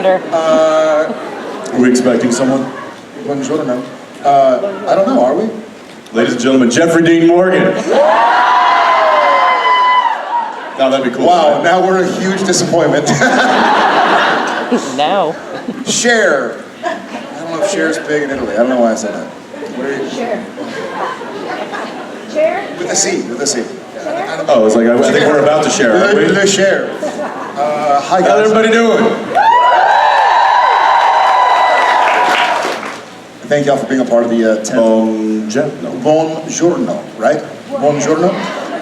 Alexander. Are we expecting someone? Buongiorno. I don't know, are we? Ladies and gentlemen, Jeffrey Dean Morgan. Now that'd be cool. Wow, now we're a huge disappointment. No. Cher. I don't know if Cher's big in Italy. I don't know why I said that. What are you? Cher. Cher? With a C, with a C. Oh, it's like, I think we're about to share, aren't we? Le Cher. Hi guys. How's everybody doing? Thank y'all for being a part of the 10th. Buongiorno, right? Buongiorno.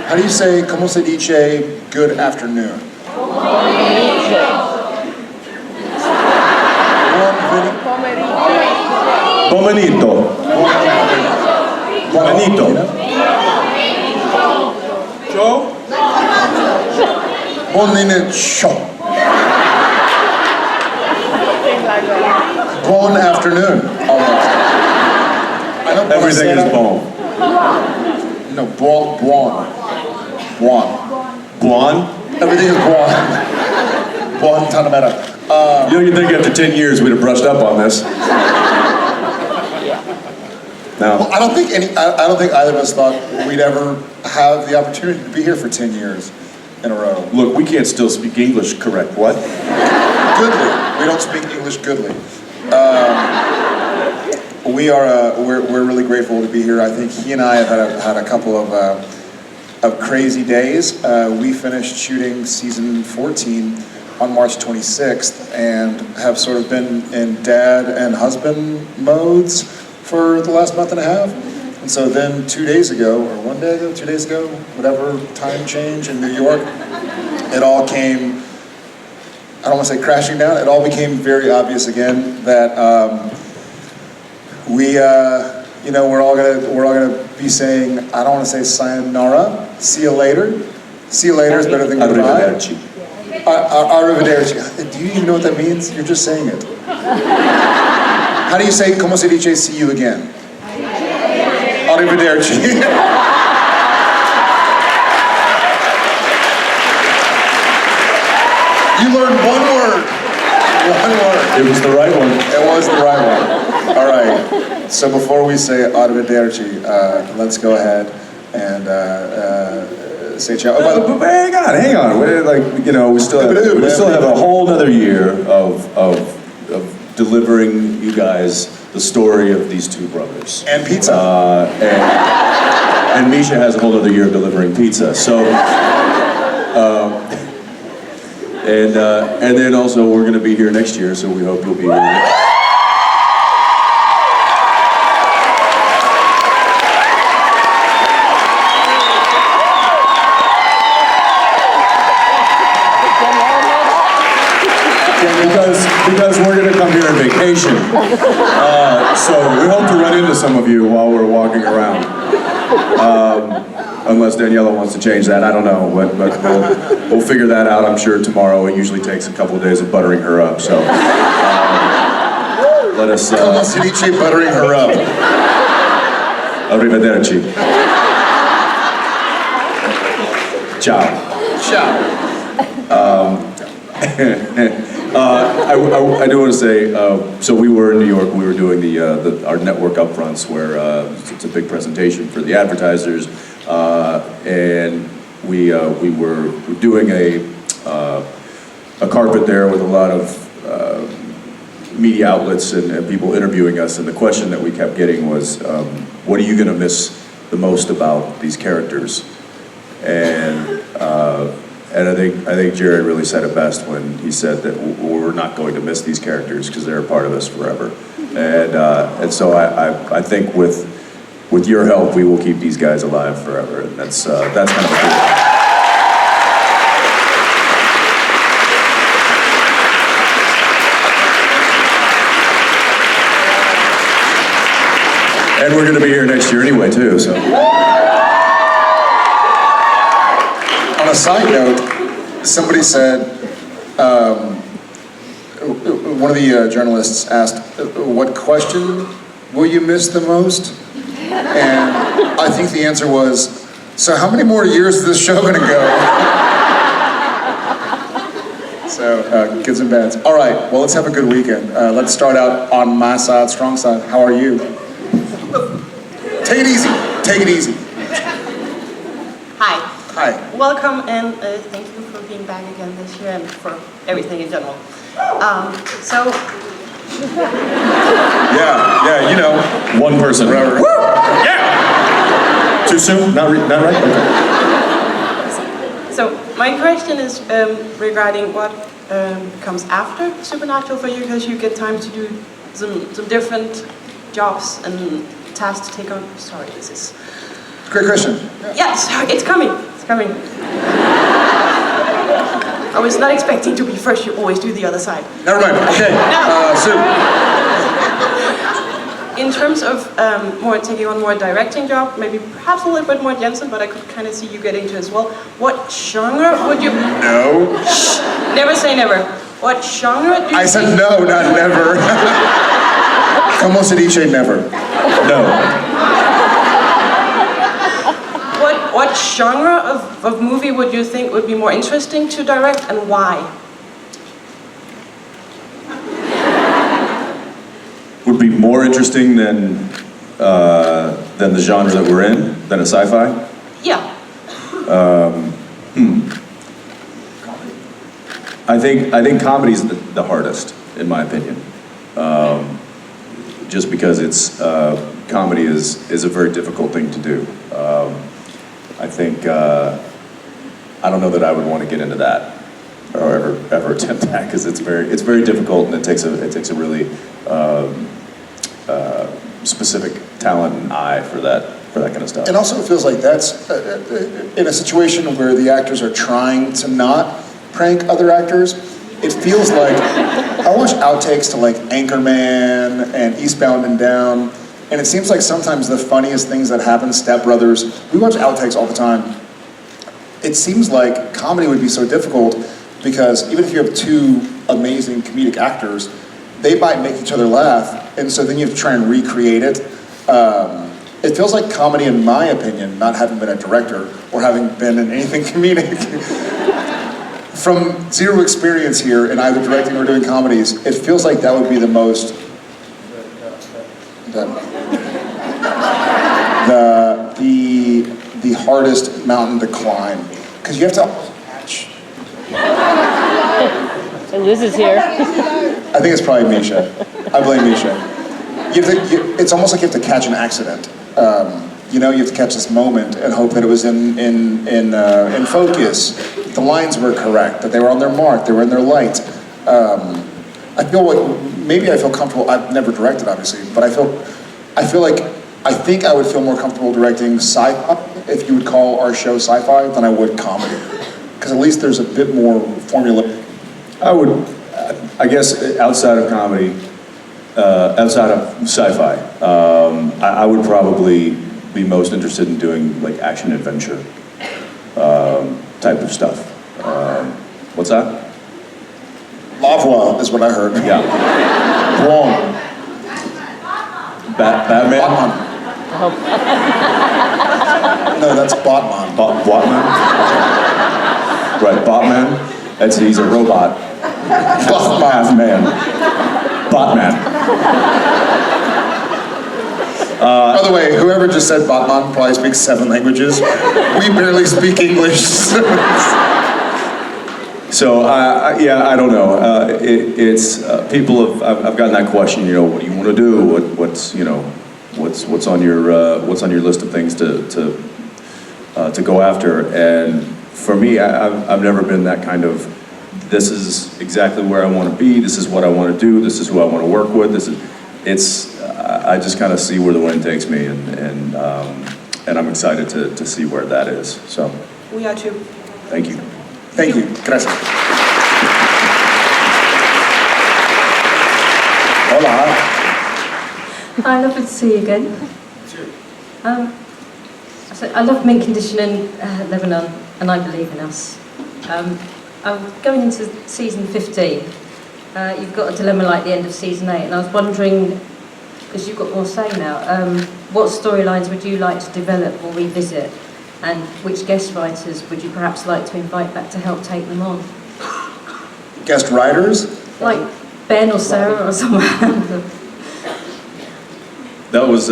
How do you say, como se dice, good afternoon? Bomanito. Bomanito. Joe? Buongiorno. Bon afternoon. Almost. I don't know Everything is bon. No, buon. Guan? Everything is buon. Buon Tanamera. You'd think after 10 years we'd have brushed up on this. No. Well, I don't think either of us thought we'd ever have the opportunity to be here for 10 years in a row. Look, we can't still speak English correct, what? Goodly. We don't speak English goodly. We're really grateful to be here. I think he and I have had a couple of crazy days. We finished shooting season 14 on March 26th and have sort of been in dad and husband modes for the last month and a half. And so then 2 days ago, or 1 day ago, 2 days ago, whatever time change in New York, it all came, I don't want to say crashing down, it all became very obvious again that we're all gonna be saying, I don't want to say sayonara, see you later. See you later is better than goodbye. Arrivederci. Arrivederci. Do you even know what that means? You're just saying it. How do you say, como se dice, see you again? Arrivederci. You learned one word. One word. It was the right one. It was the right one. All right. So before we say arrivederci, let's go ahead and say ciao. Oh, But hang on. We still have a whole other year of delivering you guys the story of these two brothers. And pizza. And Misha has a whole other year of delivering pizza. So, and then also we're going to be here next year, so we hope you'll be here. Because we're going to come here on vacation. So we hope to run into some of you while we're walking around. Unless Daniela wants to change that, I don't know. But we'll figure that out, I'm sure, tomorrow. It usually takes a couple of days of buttering her up. So let us... Como se dice buttering her up? Arrivederci. Ciao. Ciao. I do want to say, so we were in New York, we were doing our network upfronts where it's a big presentation for the advertisers, and we were doing a carpet there with a lot of media outlets and people interviewing us, and the question that we kept getting was, what are you going to miss the most about these characters? And I think Jared really said it best when he said that we're not going to miss these characters because they're a part of us forever. And so I think with your help, we will keep these guys alive forever. And that's kind of a cool thing. And we're going to be here next year anyway, too. So. On a side note, somebody said, one of the journalists asked, what question will you miss the most? And I think the answer was, so how many more years is this show going to go? So So, goods and bads. All right, well, let's have a good weekend. Let's start out on my side, strong side. How are you? Take it easy. Take it easy. Hi. Hi. Welcome and thank you for being back again this year and for everything in general. Yeah, you know. One person. Whatever. Yeah! Too soon? Not right? Okay. So my question is regarding what comes after Supernatural for you, because you get time to do some different jobs and tasks to take on. Sorry, this is... Great question. Yes, it's coming. It's coming. I was not expecting to be first. You always do the other side. Never mind. Okay. Sue. In terms of taking on more directing job, maybe perhaps a little bit more Jensen, but I could kind of see you getting to as well. What genre would you... No. Never say never. What genre do you... I said no, not never. Como se dice never? No. What genre of movie would you think would be more interesting to direct, and why? Would be more interesting than the genre that we're in, than a sci-fi? Yeah. I think comedy's the hardest, in my opinion. Just because it's comedy is a very difficult thing to do. I think I don't know that I would want to get into that or ever attempt that, because it's very difficult, and it takes a really specific talent and eye for that kind of stuff. And also it feels like that's in a situation where the actors are trying to not prank other actors. It feels like I watch outtakes to like Anchorman and Eastbound and Down, and it seems like sometimes the funniest things that happen, Step Brothers, we watch outtakes all the time. It seems like comedy would be so difficult because even if you have two amazing comedic actors, they might make each other laugh, and so then you have to try and recreate it. It feels like comedy, in my opinion, not having been a director or having been in anything comedic, from zero experience here in either directing or doing comedies, it feels like that would be the most, the hardest mountain to climb, because you have to catch. And Liz is here. I think it's probably Misha. I blame Misha. It's almost like you have to catch an accident. You have to catch this moment and hope that it was in focus, the lines were correct, that they were on their mark, they were in their light. I feel like maybe I feel comfortable. I've never directed, obviously, but I feel like I think I would feel more comfortable directing sci-fi, if you would call our show sci-fi, than I would comedy, because at least there's a bit more formula. I guess outside of comedy, outside of sci-fi, I would probably be most interested in doing like action adventure type of stuff. What's that? Lavoie is what I heard. Yeah. Wrong. Batman? Batman. No, that's Batman. Batman? Right, Batman. He's a robot. Half man. Batman. By the way, whoever just said Batman probably speaks 7 languages. We barely speak English. So, I don't know. It's people have. I've gotten that question. What do you want to do? What's on your list of things to go after? And for me, I've never been that kind of. This is exactly where I want to be. This is what I want to do. This is who I want to work with. I just kind of see where the wind takes me, and I'm excited to see where that is. So. We are too. Thank you. Thank you. Gracias. Hola. Hi, lovely to see you again. So I love Mint Condition in Lebanon, and I Believe in Us. I'm going into season 15. You've got a dilemma like the end of season 8, and I was wondering, because you've got more say now, what storylines would you like to develop or revisit, and which guest writers would you perhaps like to invite back to help take them on? Guest writers? Like Ben or Sarah or someone? That was,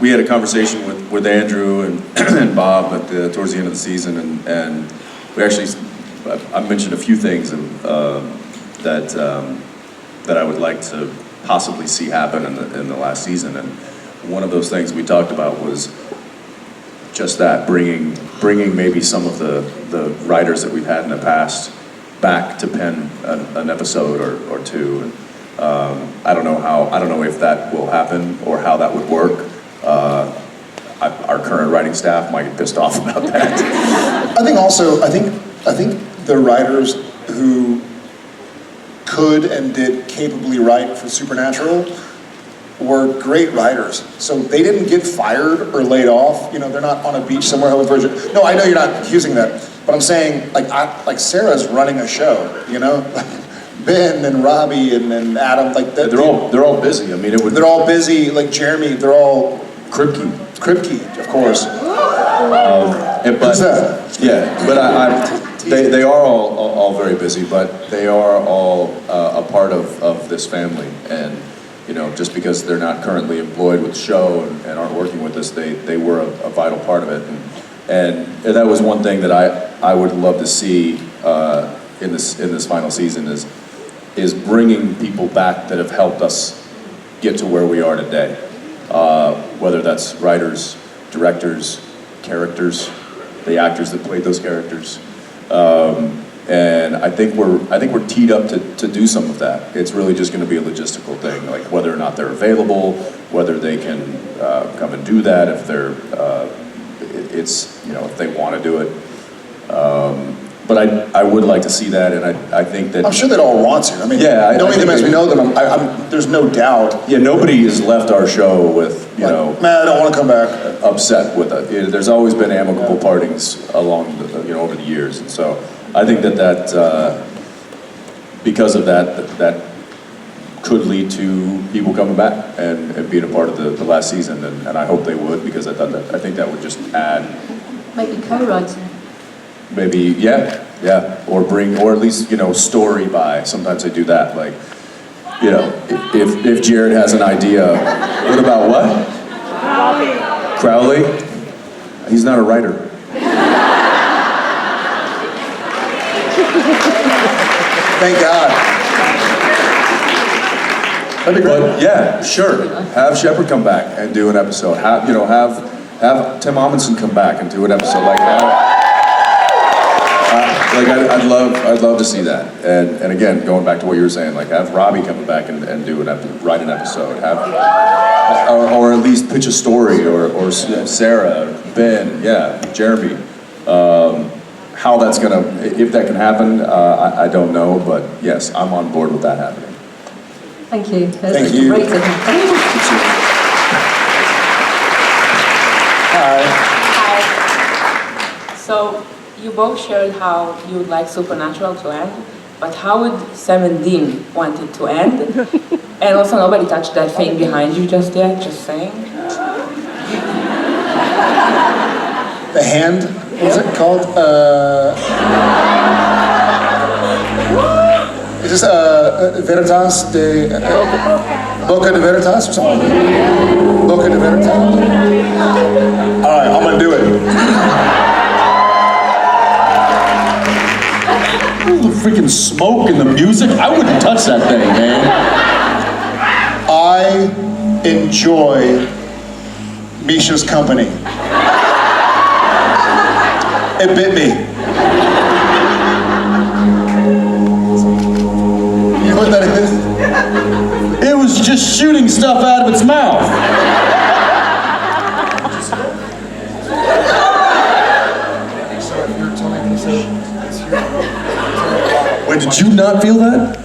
we had a conversation with Andrew and, and Bob towards the end of the season, and we actually, I mentioned a few things that I would like to possibly see happen in the last season, and one of those things we talked about was just that, bringing maybe some of the writers that we've had in the past back to pen an episode or two. And, I don't know if that will happen or how that would work. Our current writing staff might get pissed off about that. I think the writers who could and did capably write for Supernatural were great writers. So they didn't get fired or laid off. You know, they're not on a beach somewhere with Virgin. No, I know you're not accusing that, but I'm saying like Sarah's running a show. You know, Ben and Robbie and Adam, like that. They're all busy. I mean, they're all busy. Like Jeremy, they're all Kripke, of course. Who's that? Yeah, but they are all very busy, but they are all a part of this family, and you know, just because they're not currently employed with the show and aren't working with us, they were a vital part of it, and that was one thing that I would love to see in this final season is bringing people back that have helped us get to where we are today, whether that's writers, directors, characters, the actors that played those characters. And I think we're teed up to do some of that. It's really just going to be a logistical thing, like whether or not they're available, whether they can come and do that, if they're, it's, you know, if they want to do it. But I would like to see that, and I think that... I'm sure they'd all want to. I mean, yeah, knowing them as we know them, there's no doubt. Yeah, nobody has left our show with, you know... Man, I don't want to come back. Upset with it. There's always been amicable partings along the, you know, over the years, and so I think that because of that could lead to people coming back and being a part of the last season, and I hope they would, because I think that would just add... Maybe co-writing. Maybe, yeah, or at least, you know, story by. Sometimes they do that, like, you know, if Jared has an idea, what about what? Crowley? He's not a writer. Thank God. That'd be great. But yeah, sure. Have Shepard come back and do an episode. Have Tim Amundsen come back and do an episode. I'd love to see that. And again, going back to what you were saying, like have Robbie come back and write an episode, or at least pitch a story, or Sarah, Ben, Jeremy. How that's gonna, if that can happen, I don't know, but yes, I'm on board with that happening. Thank you. Thank you. Great. Hi. So you both shared how you would like Supernatural to end, but how would Sam and Dean want it to end? And also nobody touched that thing behind you just yet, just saying. The hand, what's it called? Is this Veritas de... Boca de Veritas or something? Boca de Veritas? All right, I'm gonna do it. The freaking smoke and the music, I wouldn't touch that thing, man. I enjoy Misha's company. It bit me. You know what that is? It was just shooting stuff out of its mouth. Wait, did you not feel that?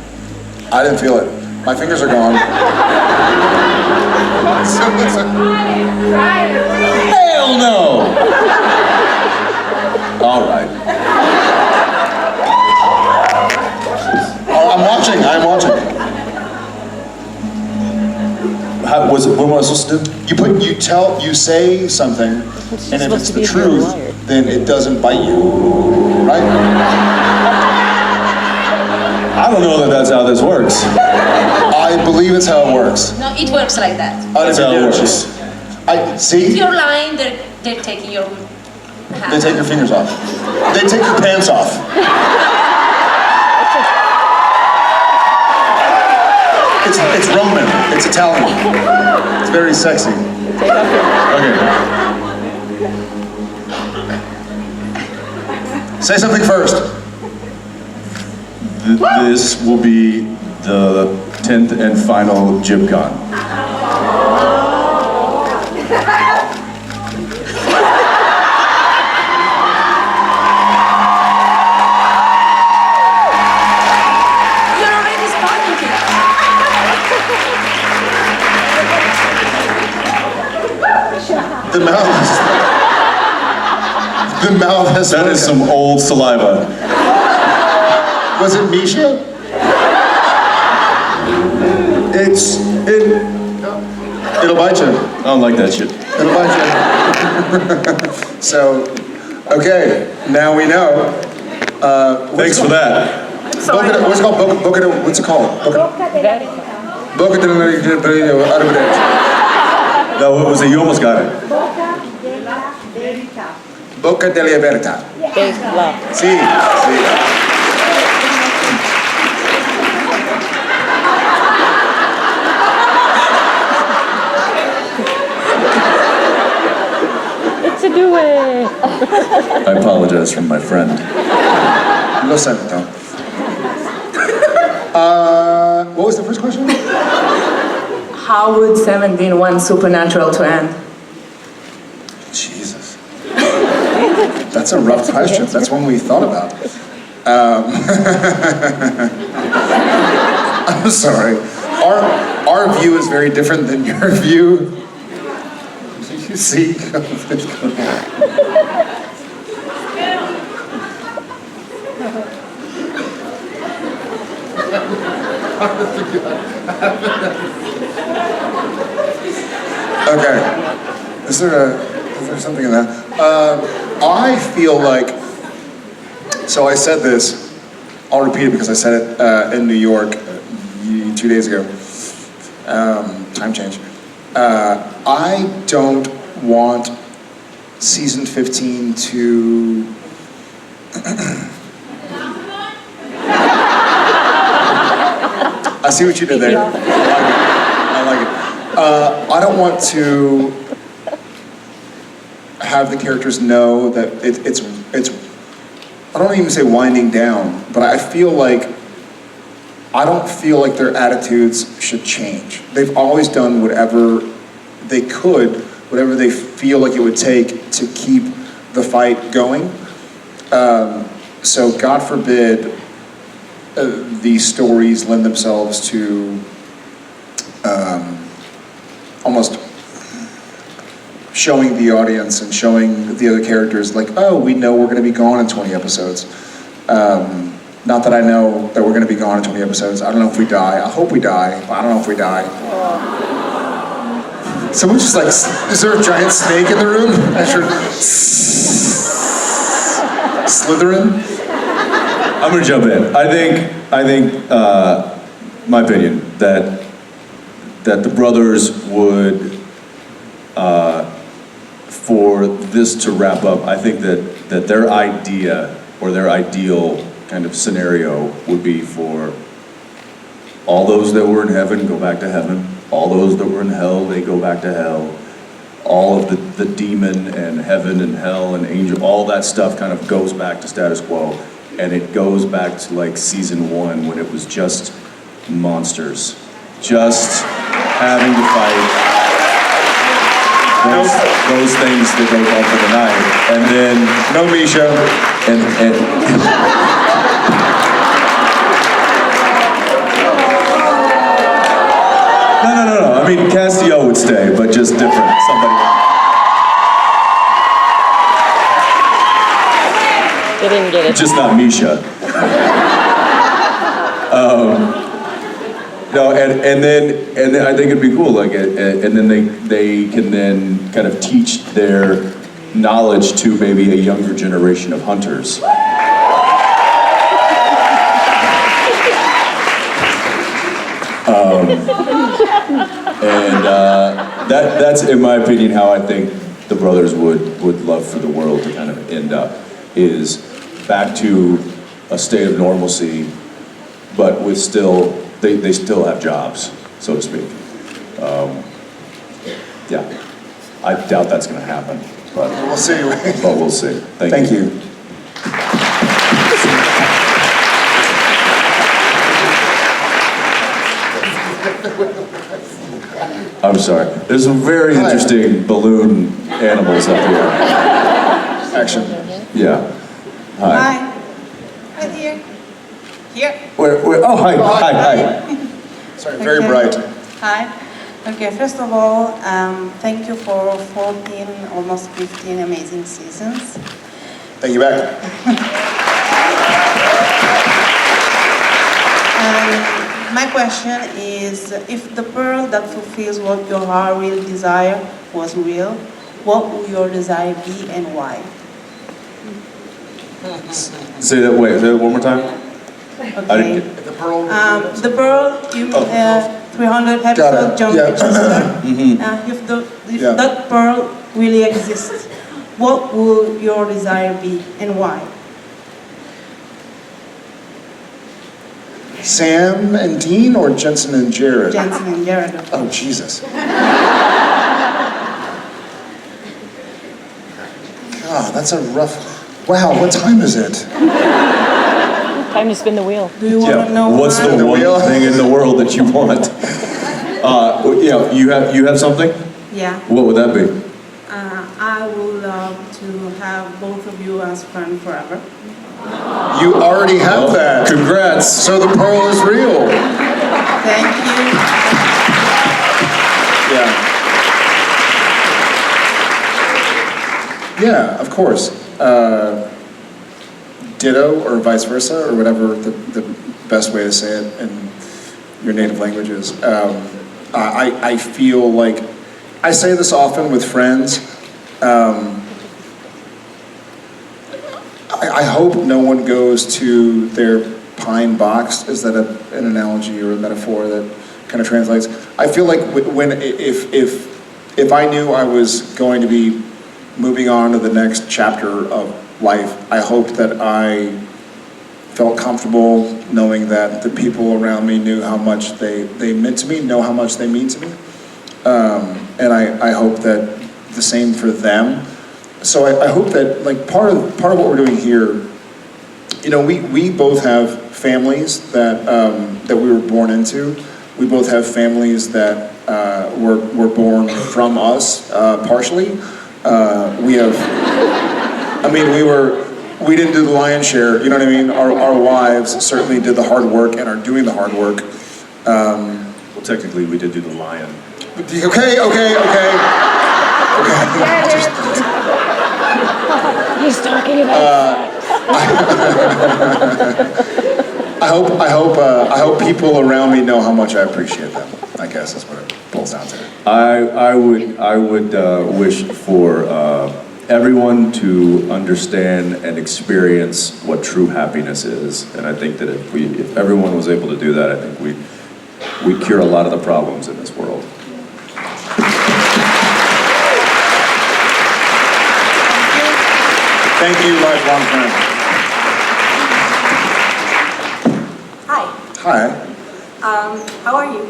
I didn't feel it. My fingers are gone. Hell no! All right. Oh, I'm watching. How, what was I supposed to do? You say something, and if it's the truth, then it doesn't bite you, right? I don't know that that's how this works. I believe it's how it works. No, it works like that. That's how it works. I see. If you're lying, they're taking your hat. They take your fingers off. They take your pants off. It's Roman. It's Italian. It's very sexy. Okay. Say something first. This will be the 10th and final JIB10. You're already starting to. The mouth has That is some old saliva. Was it Misha? It'll bite you. I don't like that shit. It'll bite you. So, okay, now we know. Thanks for that. What's it called? What's it called? Boca de la No, what was it? You almost got it. Boca de la Verità. Sì, sì. It's a duet. I apologize from my friend. Lo sento. What was the first question? How would Sam and Dean want Supernatural to end? Jesus. That's a rough question. That's one we thought about. I'm sorry. Our view is very different than your view. You see? Okay. Is there something in that? I feel like, so I said this, I'll repeat it because I said it in New York 2 days ago. Time change. I don't want season 15 to... I see what you did there. I like it. I don't want to have the characters know that it's. I don't even say winding down, but I don't feel like their attitudes should change. They've always done whatever they could, whatever they feel like it would take to keep the fight going. So God forbid these stories lend themselves to almost showing the audience and showing the other characters like, oh, we know we're going to be gone in 20 episodes. Not that I know that we're going to be gone in 20 episodes. I don't know if we die. I hope we die, but I don't know if we die. Someone's just like, is there a giant snake in the room? Slytherin? I'm gonna jump in. I think, my opinion, that the brothers would, for this to wrap up, I think that their idea or their ideal kind of scenario would be for all those that were in heaven go back to heaven, all those that were in hell, they go back to hell, all of the demon and heaven and hell and angel, all that stuff kind of goes back to status quo. And it goes back to like season 1 when it was just monsters. Just having to fight those things that they call for the night. And then... No, Misha. No. I mean, Castiel would stay, but just different. Somebody... They didn't get it. Just not Misha. No, and then I think it'd be cool, like, and then they can then kind of teach their knowledge to maybe a younger generation of hunters. That's, in my opinion, how I think the brothers would love for the world to kind of end up, is back to a state of normalcy, but with still, they still have jobs, so to speak. Yeah, I doubt that's going to happen, but We'll see. but we'll see. Thank you. I'm sorry. There's some very interesting balloon animals up here. Action. Yeah. Hi. Hi. Right here. Here. Where, oh, hi. Sorry, very Okay. bright. Hi. Okay, first of all, thank you for 14, almost 15 amazing seasons. Thank you back. My question is, if the pearl that fulfills what your heart really desire was real, what would your desire be and why? Say that one more time. Okay. The pearl. The pearl, 300 Got episode it. John Yeah. Richester. If Yeah. that pearl really exists, what would your desire be and why? Sam and Dean or Jensen and Jared? Jensen and Jared. Oh, Jesus. God, that's a rough... Wow, what time is it? Time to spin the wheel. Do you want to know What's why? the The one wheel? thing in the world that you want? Yeah, you have something? Yeah. What would that be? I would love to have both of you as friends forever. You already have that. Congrats. So the pearl is real. Thank you. Yeah, of course. Ditto or vice versa, or whatever the best way to say it in your native language is. I feel like, I say this often with friends, I hope no one goes to their pine box. Is that an analogy or a metaphor that kind of translates? I feel like if I knew I was going to be moving on to the next chapter of life, I hoped that I felt comfortable knowing that the people around me knew how much they meant to me, know how much they mean to me. And I hope that the same for them. So I hope that, like, part of what we're doing here, you know, we both have families that we were born into. We both have families that were born from us, partially. We have, I mean, we didn't do the lion's share, you know what I mean? Our wives certainly did the hard work and are doing the hard work. Well, technically, we did do the lion. Okay. He's talking about I hope people around me know how much I appreciate them. I guess that's what it boils down to. I would wish for everyone to understand and experience what true happiness is, and I think that if everyone was able to do that, I think we'd cure a lot of the problems in this world. Thank you, lifelong friend. Hi. Hi. How are you?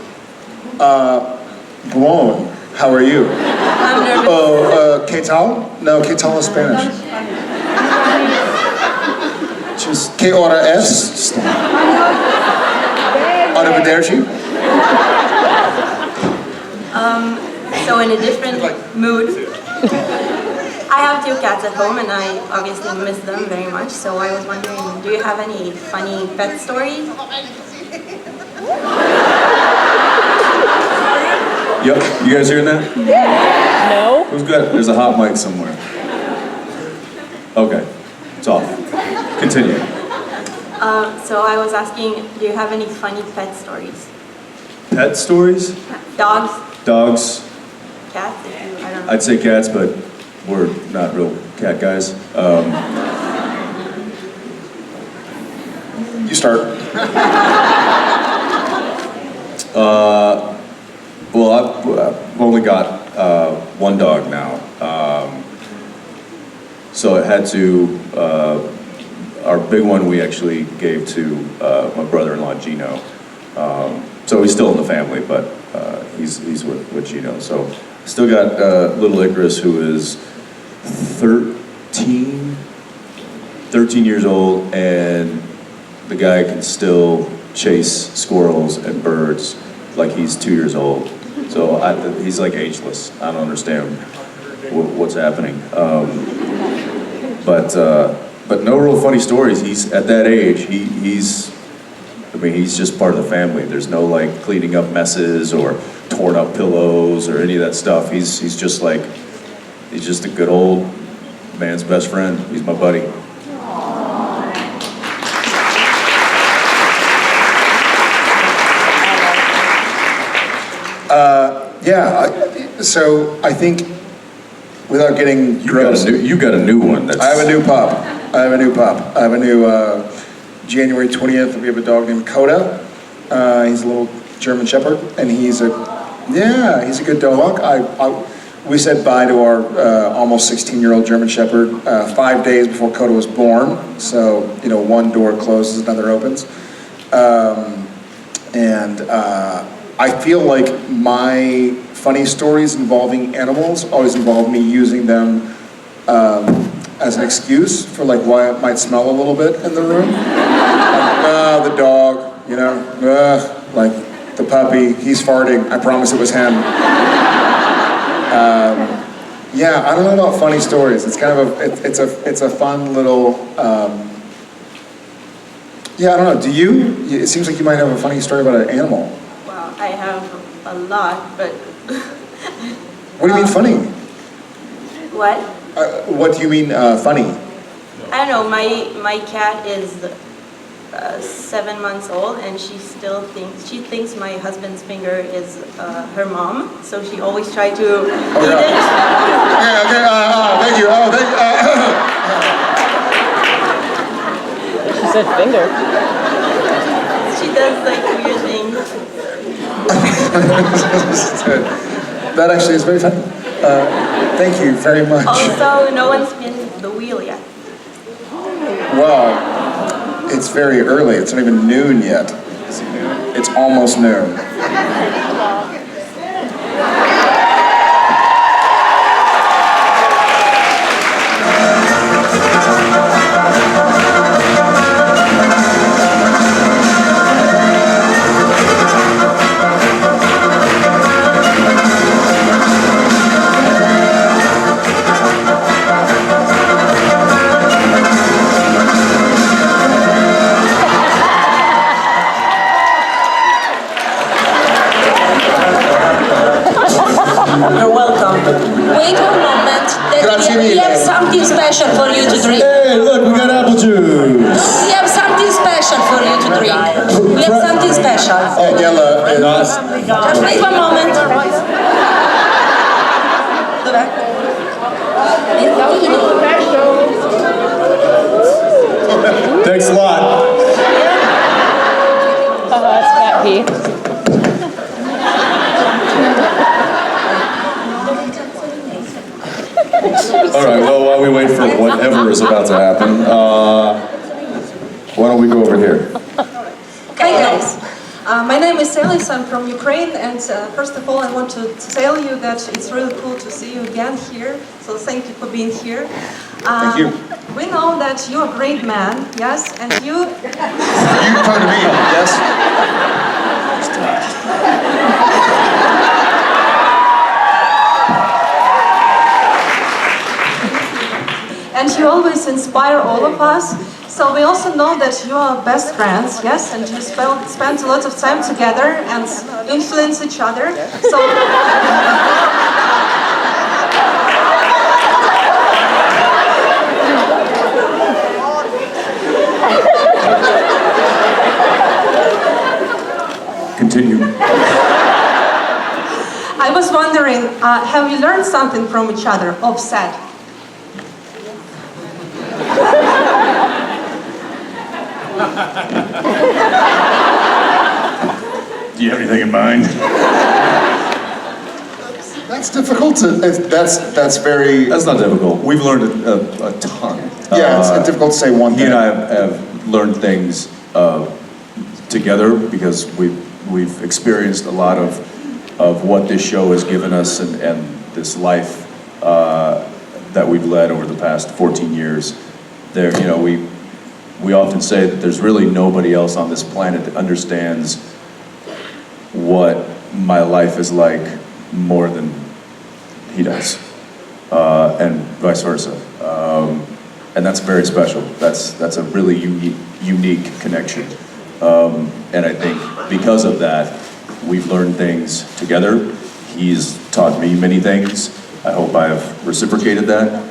Buon. How are you? I'm nervous. Oh, ¿qué tal? No, ¿qué tal is Spanish? Just, ¿qué hora es? Arrivederci? So in a different mood, I have 2 cats at home and I obviously miss them very much, so I was wondering, do you have any funny pet stories? Yep, you guys hearing that? no. Who's got, there's a hot mic somewhere. Okay, it's off. Continue. So I was asking, do you have any funny pet stories? Pet stories? Dogs, Dogs? cats, I don't know. I'd say cats, but we're not real cat guys. You start. I've only got one dog now. So it had to, our big one we actually gave to my brother-in-law, Gino. So he's still in the family, but he's with Gino. So I still got little Icarus, who is 13 years old, and the guy can still chase squirrels and birds like he's 2 years old. So he's like ageless. I don't understand what's happening. But no real funny stories. He's at that age. He's just part of the family. There's no like cleaning up messes or torn up pillows or any of that stuff. He's just a good old man's best friend. He's my buddy. So I think, without getting gross, you got a new one. I have a new pup. I have a new January 20th. We have a dog named Coda. He's a little German Shepherd, and he's a good dog. We said bye to our almost 16-year-old German Shepherd 5 days before Coda was born. So one door closes, another opens, and I feel like my funny stories involving animals always involve me using them as an excuse for like why it might smell a little bit in the room. Like, the dog, like the puppy, he's farting, I promise it was him. I don't know about funny stories. It's kind of it's a fun little, I don't know, do you? It seems like you might have a funny story about an animal. Well, I have a lot, but... What do you mean funny? What? What do you mean funny? I don't know, my cat is 7 months old, and she thinks my husband's finger is her mom, so she always tries to eat it. Thank you. She said finger. She does like weird things. That actually is very funny. Thank you very much. Also, no one's spin the wheel yet. Well, it's very early. It's not even noon yet. It's almost noon. You're welcome. Wait one moment. We have something special for you to drink. Hey, look, we got apple juice. We have something special for you to drink. We have something special. Just wait one moment. Thanks a lot. Oh, that's Fat Pete. All right, well, while we wait for whatever is about to happen, why don't we go over here? Hi guys, my name is Elis, I'm from Ukraine, and first of all I want to tell you that it's really cool to see you again here, so thank you for being here. Thank you. We know that you're a great man, yes, and you... You talking to me, yes? And you always inspire all of us. So we also know that you are best friends, yes, and you spend a lot of time together and influence each other. So Continue. I was wondering, have you learned something from each other, offset? Do you have anything in mind? That's difficult to, that's very... That's not difficult. We've learned a ton. Yeah, it's difficult to say one thing. He and I have learned things together because we've experienced a lot of what this show has given us and this life that we've led over the past 14 years. There, you know, we often say that there's really nobody else on this planet that understands what my life is like more than he does, and vice versa. And that's very special. That's a really unique connection. And I think because of that, we've learned things together. He's taught me many things. I hope I have reciprocated that.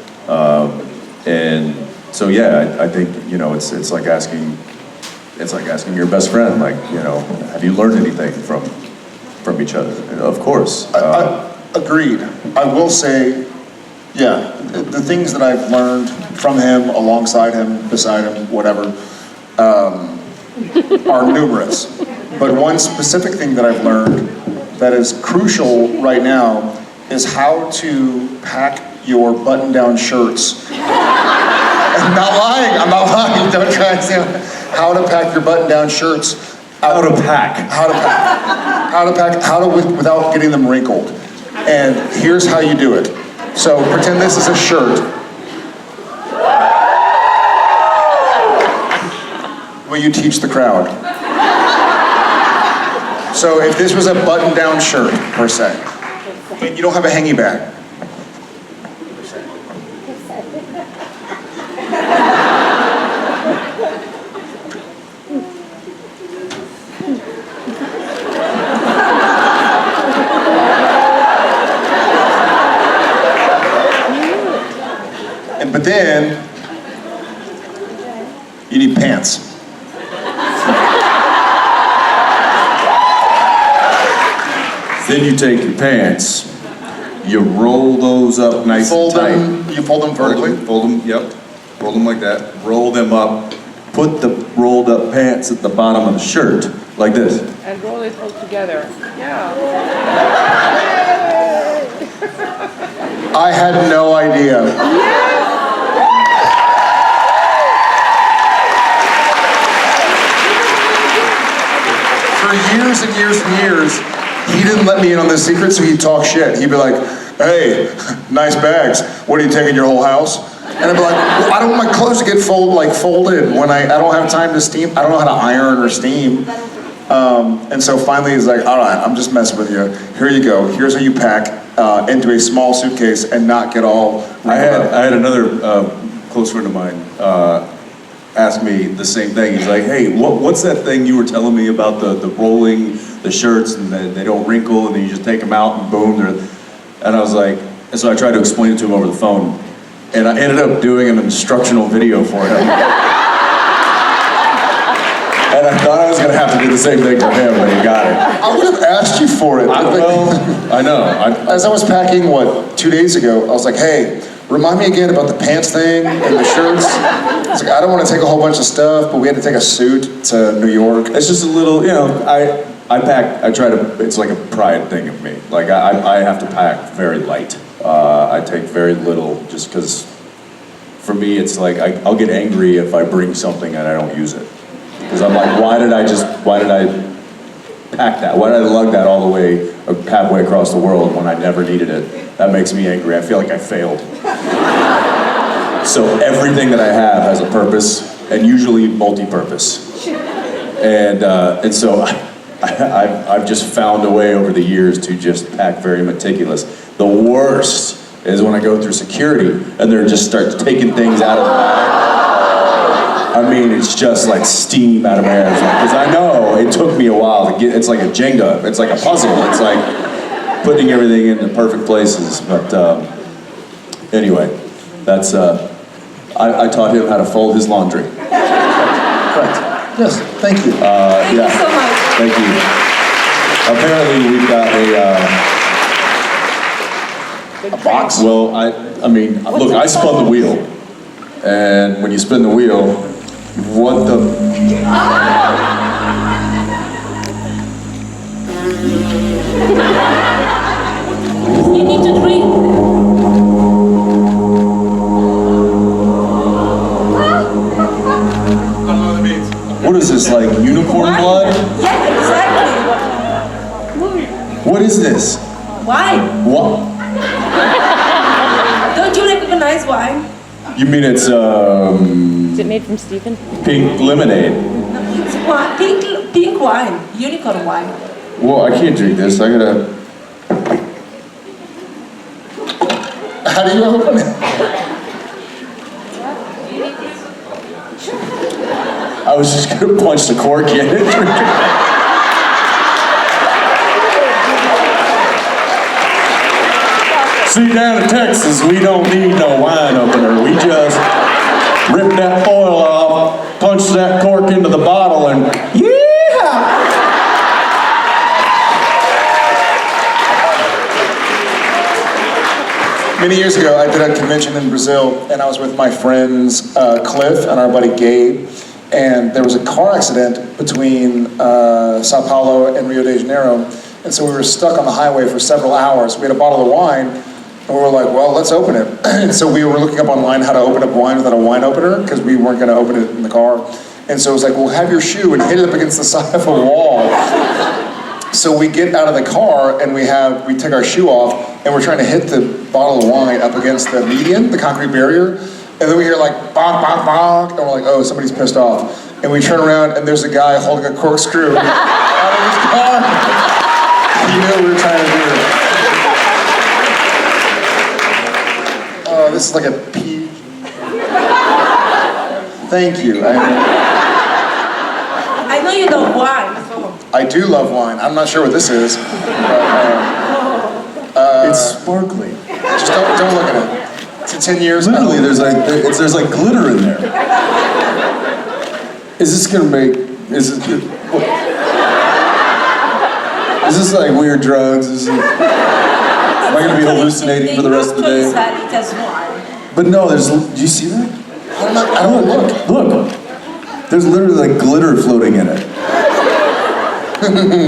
And so yeah, I think, you know, it's like asking your best friend, like, you know, have you learned anything from each other? And of course. Agreed. I will say, yeah, the things that I've learned from him, alongside him, beside him, whatever, are numerous. But one specific thing that I've learned that is crucial right now is how to pack your button-down shirts. I'm not lying, don't try and say how to pack your button-down shirts. How to pack, without getting them wrinkled. And here's how you do it. So pretend this is a shirt. Will you teach the crowd? So if this was a button-down shirt, per se, and you don't have a hangy bag, but then you need pants. Then you take your pants, you roll those up nice and tight. You fold them vertically? Fold them, yep. Fold them like that. Roll them up. Put the rolled up pants at the bottom of the shirt, like this. And roll it all together. Yeah. I had no idea. For years and years and years, he didn't let me in on this secret, so he'd talk shit. He'd be like, hey, nice bags. What, are you taking your whole house? And I'd be like, well, I don't want my clothes to get folded when I don't have time to steam. I don't know how to iron or steam. And so finally he's like, all right, I'm just messing with you. Here you go. Here's how you pack into a small suitcase and not get all... I had another close friend of mine ask me the same thing. He's like, hey, what's that thing you were telling me about the rolling the shirts and they don't wrinkle and then you just take them out and boom, and I was like, and so I tried to explain it to him over the phone, and I ended up doing an instructional video for him. And I thought I was gonna have to do the same thing for him, but he got it. I would have asked you for it. I know. As I was packing, 2 days ago, I was like, hey, remind me again about the pants thing and the shirts. It's like, I don't want to take a whole bunch of stuff, but we had to take a suit to New York. It's just a little, you know, I try to, it's like a pride thing of me. Like, I have to pack very light. I take very little just because, for me, it's like, I'll get angry if I bring something and I don't use it. Because I'm like, why did I pack that? Why did I lug that all the way, halfway across the world when I never needed it? That makes me angry. I feel like I failed. So everything that I have has a purpose, and usually multi-purpose. And so I've just found a way over the years to just pack very meticulous. The worst is when I go through security and they're just start taking things out of the bag. I mean, it's just like steam out of my ass. Because I know it took me a while to get, it's like a Jenga, it's like a puzzle. It's like putting everything in the perfect places. But anyway, that's, I taught him how to fold his laundry. Correct. Yes, thank you. Thank you so much. Thank you. Apparently we've got A box? well, I mean, look, I spun the wheel. And when you spin the wheel, what the... You need to drink. What is this, like unicorn blood? Yeah, exactly. What is this? Wine. What? Don't you recognize wine? You mean it's Is it made from Stephen? pink lemonade? No, it's wine. Pink wine. Unicorn wine. Well, I can't drink this. I gotta. How do you open it? I was just gonna punch the cork in it. See, down in Texas, we don't need no wine opener. We just rip that foil off, punch that cork into the bottle, and yeah! Many years ago, I did a convention in Brazil, and I was with my friends Cliff and our buddy Gabe, and there was a car accident between Sao Paulo and Rio de Janeiro, and so we were stuck on the highway for several hours. We had a bottle of wine, and we were like, well, let's open it. And so we were looking up online how to open up wine without a wine opener, because we weren't going to open it in the car. And so it was like, well, have your shoe and hit it up against the side of a wall. So we get out of the car and we take our shoe off and we're trying to hit the bottle of wine up against the median, the concrete barrier. And then we hear like bonk, bonk, bonk, and we're like, oh, somebody's pissed off. And we turn around and there's a guy holding a corkscrew out of his car. He knew what we were trying to do. Oh, this is like a pee. Thank you. I know you love wine. So. I do love wine. I'm not sure what this is. It's sparkling. Just don't look at it. It's 10 years. Literally, there's like glitter in there. Is this gonna make? Is this like weird drugs? Am I gonna be hallucinating for the rest of the day? But no, do you see that? I don't look. Look. There's literally like glitter floating in it.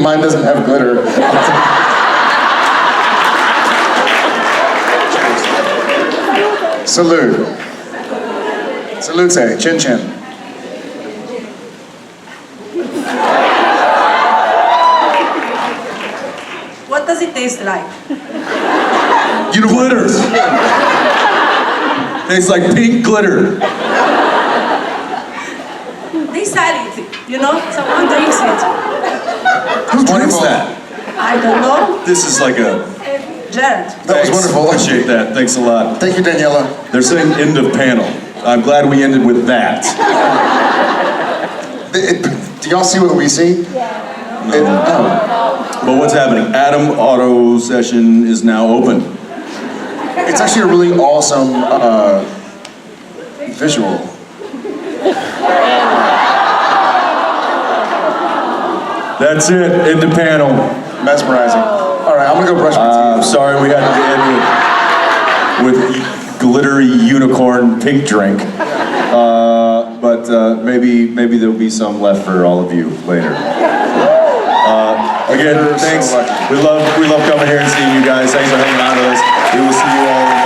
Mine doesn't have glitter. Salute. Salute, say, chin chin. What does it taste like? Glitter. Tastes like pink glitter. They sell it, you know? Someone drinks it. Who drinks that? I don't know. This is like a... Jared. That was wonderful. Appreciate that. Thanks a lot. Thank you, Daniela. They're saying end of panel. I'm glad we ended with that. Do y'all see what we see? Yeah. But what's happening? Adam Auto Session is now open. It's actually a really awesome visual. That's it. End of panel. Mesmerizing. All right, I'm gonna go brush my teeth. Sorry we had to end with glittery unicorn pink drink. But maybe there'll be some left for all of you later. Again, thanks. We love coming here and seeing you guys. Thanks for hanging out with us. We will see you all.